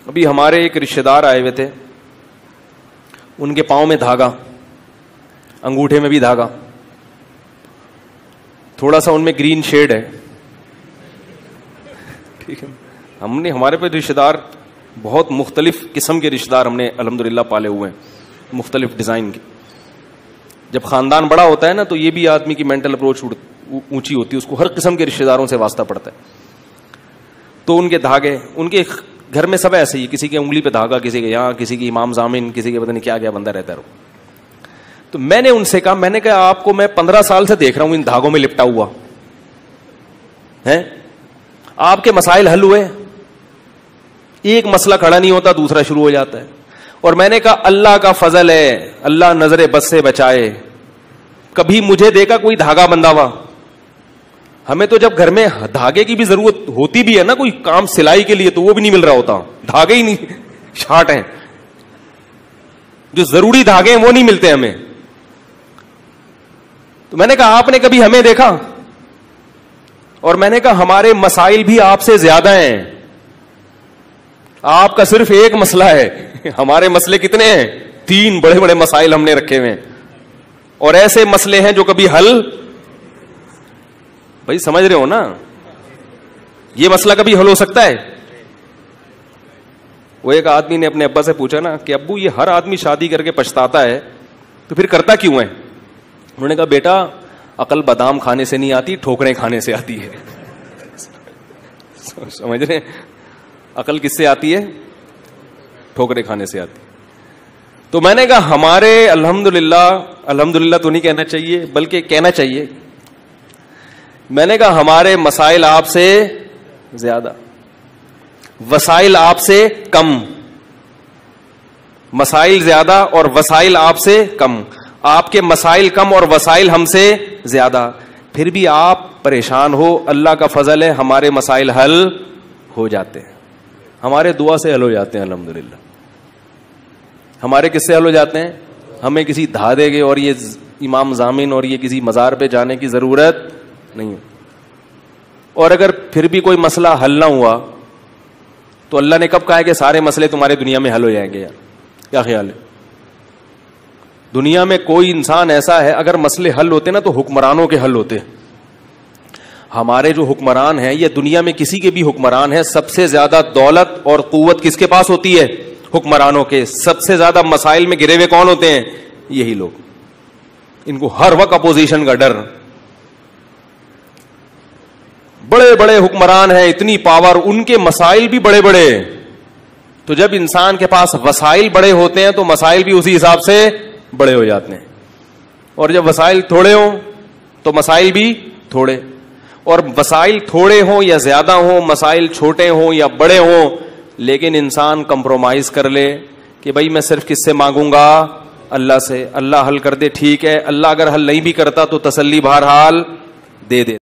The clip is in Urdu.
ابھی ہمارے ایک رشتے دار آئے ہوئے تھے, ان کے پاؤں میں دھاگا, انگوٹھے میں بھی دھاگا, تھوڑا سا ان میں گرین شیڈ ہے, ٹھیک ہے. ہم نے ہمارے پہ رشتے دار بہت مختلف قسم کے رشتے دار ہم نے الحمدللہ پالے ہوئے ہیں, مختلف ڈیزائن کے. جب خاندان بڑا ہوتا ہے نا تو یہ بھی آدمی کی مینٹل اپروچ اونچی ہوتی ہے, اس کو ہر قسم کے رشتے داروں سے واسطہ پڑتا ہے. تو ان کے دھاگے, ان کے گھر میں سب ایسے ہی, کسی کے انگلی پہ دھاگا, کسی کے یہاں, کسی کی امام زامن, کسی کے پتہ نہیں کیا کیا بندہ رہتا ہے. تو میں نے ان سے کہا, میں نے کہا آپ کو میں 15 سال سے دیکھ رہا ہوں ان دھاگوں میں لپٹا ہوا ہے, آپ کے مسائل حل ہوئے؟ ایک مسئلہ کھڑا نہیں ہوتا دوسرا شروع ہو جاتا ہے. اور میں نے کہا اللہ کا فضل ہے, اللہ نظر بد سے بچائے, کبھی مجھے دیکھا کوئی دھاگا بندھا ہوا؟ ہمیں تو جب گھر میں دھاگے کی بھی ضرورت ہوتی بھی ہے نا, کوئی کام سلائی کے لیے, تو وہ بھی نہیں مل رہا ہوتا, دھاگے ہی نہیں شارٹ ہیں, جو ضروری دھاگے ہیں وہ نہیں ملتے ہمیں. تو میں نے کہا آپ نے کبھی ہمیں دیکھا؟ اور میں نے کہا ہمارے مسائل بھی آپ سے زیادہ ہیں, آپ کا صرف ایک مسئلہ ہے, ہمارے مسئلے کتنے ہیں؟ 3 بڑے بڑے مسائل ہم نے رکھے ہوئے ہیں, اور ایسے مسئلے ہیں جو کبھی حل, بھائی سمجھ رہے ہو نا, یہ مسئلہ کبھی حل ہو سکتا ہے؟ وہ ایک آدمی نے اپنے ابا سے پوچھا نا کہ ابو یہ ہر آدمی شادی کر کے پچھتاتا ہے تو پھر کرتا کیوں ہے؟ انہوں نے کہا بیٹا عقل بادام کھانے سے نہیں آتی, ٹھوکریں کھانے سے آتی ہے. سمجھ رہے ہیں, عقل کس سے آتی ہے؟ ٹھوکریں کھانے سے آتی. تو میں نے کہا ہمارے الحمدللہ تو نہیں کہنا چاہیے بلکہ کہنا چاہیے, میں نے کہا ہمارے مسائل آپ سے زیادہ, وسائل آپ سے کم. مسائل زیادہ اور وسائل آپ سے کم, آپ کے مسائل کم اور وسائل ہم سے زیادہ, پھر بھی آپ پریشان ہو, اللہ کا فضل ہے ہمارے مسائل حل ہو جاتے ہیں, ہمارے دعا سے حل ہو جاتے ہیں الحمدللہ. ہمارے کس سے حل ہو جاتے ہیں؟ ہمیں کسی دھادے کے اور یہ امام زامن اور یہ کسی مزار پہ جانے کی ضرورت نہیں. اور اگر پھر بھی کوئی مسئلہ حل نہ ہوا تو اللہ نے کب کہا ہے کہ سارے مسئلے تمہارے دنیا میں حل ہو جائیں گے؟ یار کیا خیال ہے؟ دنیا میں کوئی انسان ایسا ہے, اگر مسئلے حل ہوتے نا تو حکمرانوں کے حل ہوتے. ہمارے جو حکمران ہیں, یہ دنیا میں کسی کے بھی حکمران ہیں, سب سے زیادہ دولت اور قوت کس کے پاس ہوتی ہے؟ حکمرانوں کے. سب سے زیادہ مسائل میں گرے ہوئے کون ہوتے ہیں؟ یہی لوگ. ان کو ہر وقت اپوزیشن کا ڈر. بڑے بڑے حکمران ہیں, اتنی پاور, ان کے مسائل بھی بڑے بڑے. تو جب انسان کے پاس وسائل بڑے ہوتے ہیں تو مسائل بھی اسی حساب سے بڑے ہو جاتے ہیں, اور جب وسائل تھوڑے ہوں تو مسائل بھی تھوڑے. اور وسائل تھوڑے ہوں یا زیادہ ہوں, مسائل چھوٹے ہوں یا بڑے ہوں, لیکن انسان کمپرومائز کر لے کہ بھائی میں صرف کس سے مانگوں گا؟ اللہ سے. اللہ حل کر دے ٹھیک ہے, اللہ اگر حل نہیں بھی کرتا تو تسلی بہرحال دے دے.